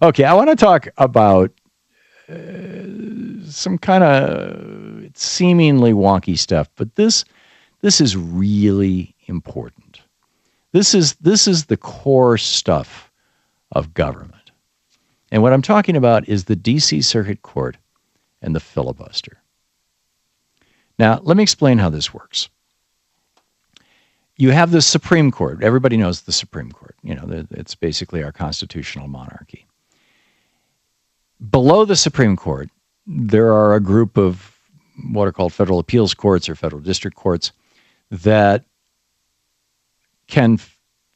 Okay, I want to talk about some kind of seemingly wonky stuff, but this is really important. This is the core stuff of government. And what I'm talking about is the D.C. Circuit Court and the filibuster. Now, let me explain how this works. You have the Supreme Court. Everybody knows the Supreme Court. You know, it's basically our constitutional monarchy. Below the Supreme Court, there are a group of what are called federal appeals courts or federal district courts that can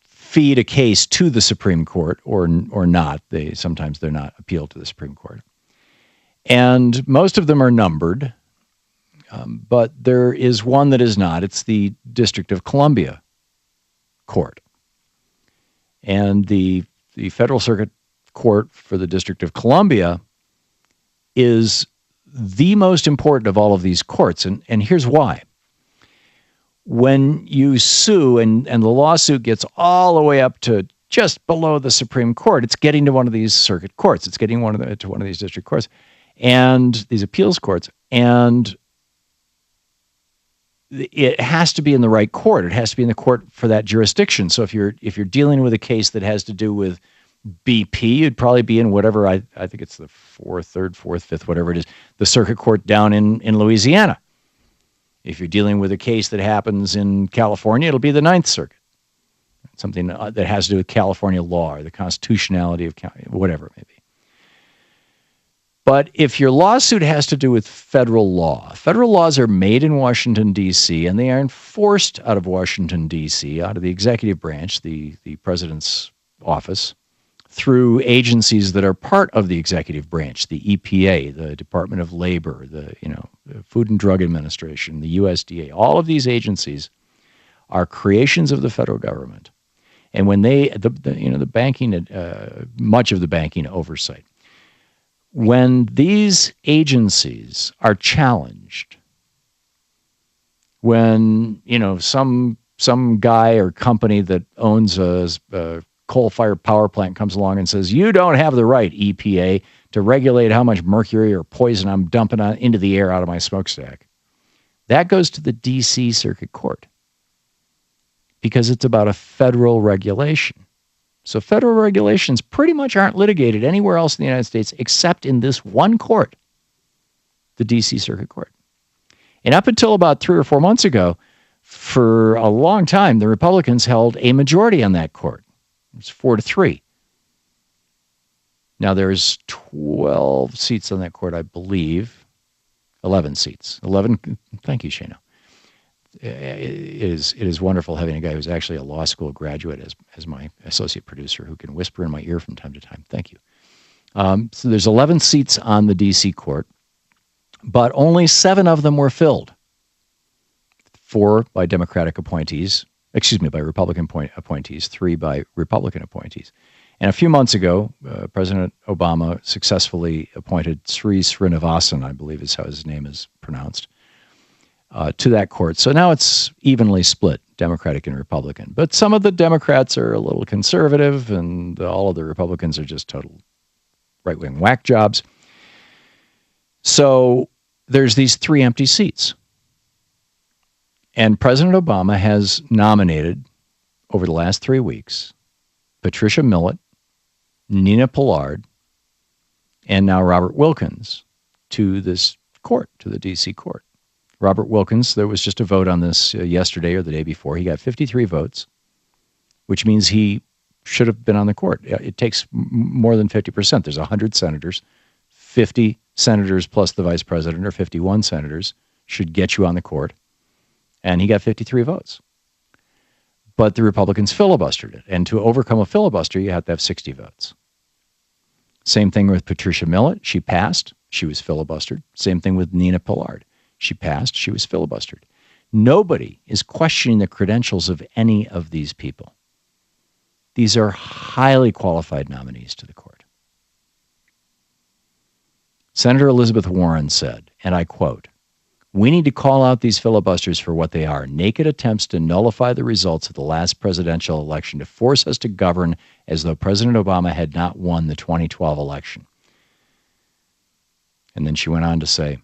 feed a case to the Supreme Court or not. Sometimes they're not appealed to the Supreme Court. And most of them are numbered, but there is one that is not. It's the District of Columbia Court. And the Federal Circuit Court for the District of Columbia is the most important of all of these courts. And here's why. When you sue and the lawsuit gets all the way up to just below the Supreme Court, it's getting to one of these circuit courts. It's getting to one of these district courts and these appeals courts. And it has to be in the right court. It has to be in the court for that jurisdiction. So if you're dealing with a case that has to do with BP, you'd probably be in whatever, I think it's the third, fourth, fifth, whatever it is, the circuit court down in Louisiana. If you're dealing with a case that happens in California, it'll be the Ninth Circuit. Something that has to do with California law or the constitutionality of whatever it may be. But if your lawsuit has to do with federal laws are made in Washington, D.C., and they are enforced out of Washington, D.C., out of the executive branch, the president's office, through agencies that are part of the executive branch, the EPA, the Department of Labor, the Food and Drug Administration, the USDA. All of these agencies are creations of the federal government. And when the banking, much of the banking oversight, when these agencies are challenged, when some guy or company that owns a coal-fired power plant comes along and says, you don't have the right, EPA, to regulate how much mercury or poison I'm dumping into the air out of my smokestack. That goes to the D.C. Circuit Court because it's about a federal regulation. So federal regulations pretty much aren't litigated anywhere else in the United States except in this one court, the D.C. Circuit Court. And up until about 3 or 4 months ago, for a long time, the Republicans held a majority on that court. It's 4-3. Now there's 12 seats on that court, I believe. 11 seats. 11. Thank you, Shana. It is wonderful having a guy who's actually a law school graduate as my associate producer who can whisper in my ear from time to time. Thank you. So there's 11 seats on the D.C. court, but only 7 of them were filled. 4 by Democratic appointees. By Republican appointees, 3 by Republican appointees. And a few months ago, President Obama successfully appointed Sri Srinivasan, I believe is how his name is pronounced, to that court. So now it's evenly split, Democratic and Republican. But some of the Democrats are a little conservative, and all of the Republicans are just total right-wing whack jobs. So there's these 3 empty seats. And President Obama has nominated, over the last 3 weeks, Patricia Millett, Nina Pollard, and now Robert Wilkins to this court, to the D.C. court. Robert Wilkins, there was just a vote on this yesterday or the day before. He got 53 votes, which means he should have been on the court. It takes more than 50%. There's 100 senators. 50 senators plus the vice president, or 51 senators, should get you on the court. And he got 53 votes. But the Republicans filibustered it. And to overcome a filibuster, you have to have 60 votes. Same thing with Patricia Millett. She passed. She was filibustered. Same thing with Nina Pollard. She passed. She was filibustered. Nobody is questioning the credentials of any of these people. These are highly qualified nominees to the court. Senator Elizabeth Warren said, and I quote, We need to call out these filibusters for what they are: naked attempts to nullify the results of the last presidential election to force us to govern as though President Obama had not won the 2012 election. And then she went on to say,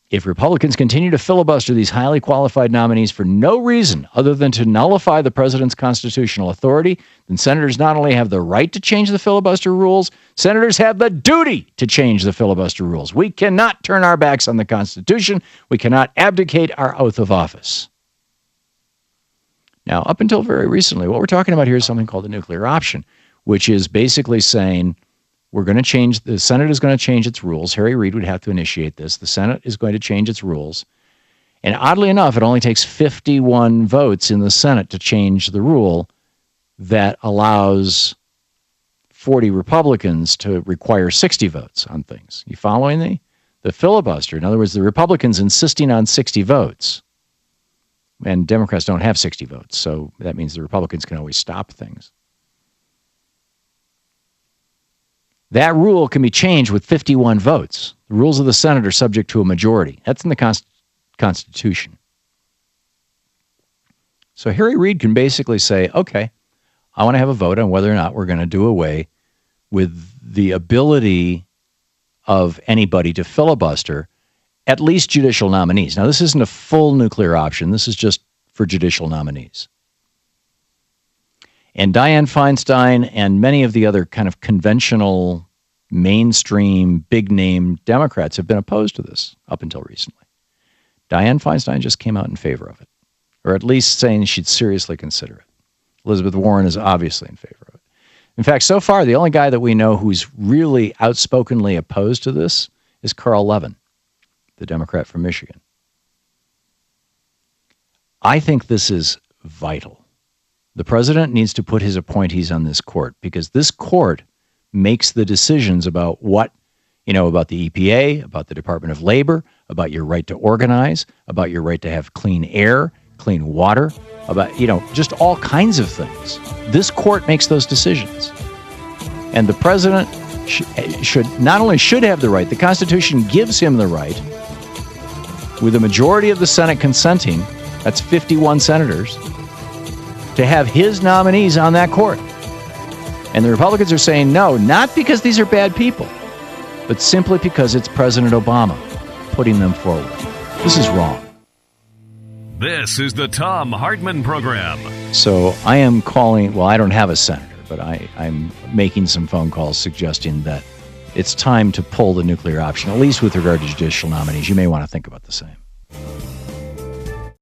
if Republicans continue to filibuster these highly qualified nominees for no reason other than to nullify the president's constitutional authority, then senators not only have the right to change the filibuster rules, senators have the duty to change the filibuster rules. We cannot turn our backs on the Constitution. We cannot abdicate our oath of office. Now, up until very recently, what we're talking about here is something called the nuclear option, which is basically saying, we're going to change, the Senate is going to change its rules. Harry Reid would have to initiate this. The Senate is going to change its rules. And oddly enough, it only takes 51 votes in the Senate to change the rule that allows 40 Republicans to require 60 votes on things. You following me? The filibuster, in other words, the Republicans insisting on 60 votes. And Democrats don't have 60 votes, so that means the Republicans can always stop things. That rule can be changed with 51 votes. The rules of the Senate are subject to a majority. That's in the Constitution. So Harry Reid can basically say, okay, I want to have a vote on whether or not we're going to do away with the ability of anybody to filibuster at least judicial nominees. Now, this isn't a full nuclear option. This is just for judicial nominees. And Dianne Feinstein and many of the other kind of conventional, mainstream, big-name Democrats have been opposed to this up until recently. Dianne Feinstein just came out in favor of it, or at least saying she'd seriously consider it. Elizabeth Warren is obviously in favor of it. In fact, so far, the only guy that we know who's really outspokenly opposed to this is Carl Levin, the Democrat from Michigan. I think this is vital. The president needs to put his appointees on this court because this court makes the decisions about what, about the EPA, about the Department of Labor, about your right to organize, about your right to have clean air, clean water, about, just all kinds of things. This court makes those decisions. And the president should not only should have the right, the Constitution gives him the right, with a majority of the Senate consenting, that's 51 senators, to have his nominees on that court. And the Republicans are saying no, not because these are bad people, but simply because it's President Obama putting them forward. This is wrong. This is the Thom Hartmann Program. So I am calling, I don't have a senator, but I'm making some phone calls suggesting that it's time to pull the nuclear option, at least with regard to judicial nominees. You may want to think about the same.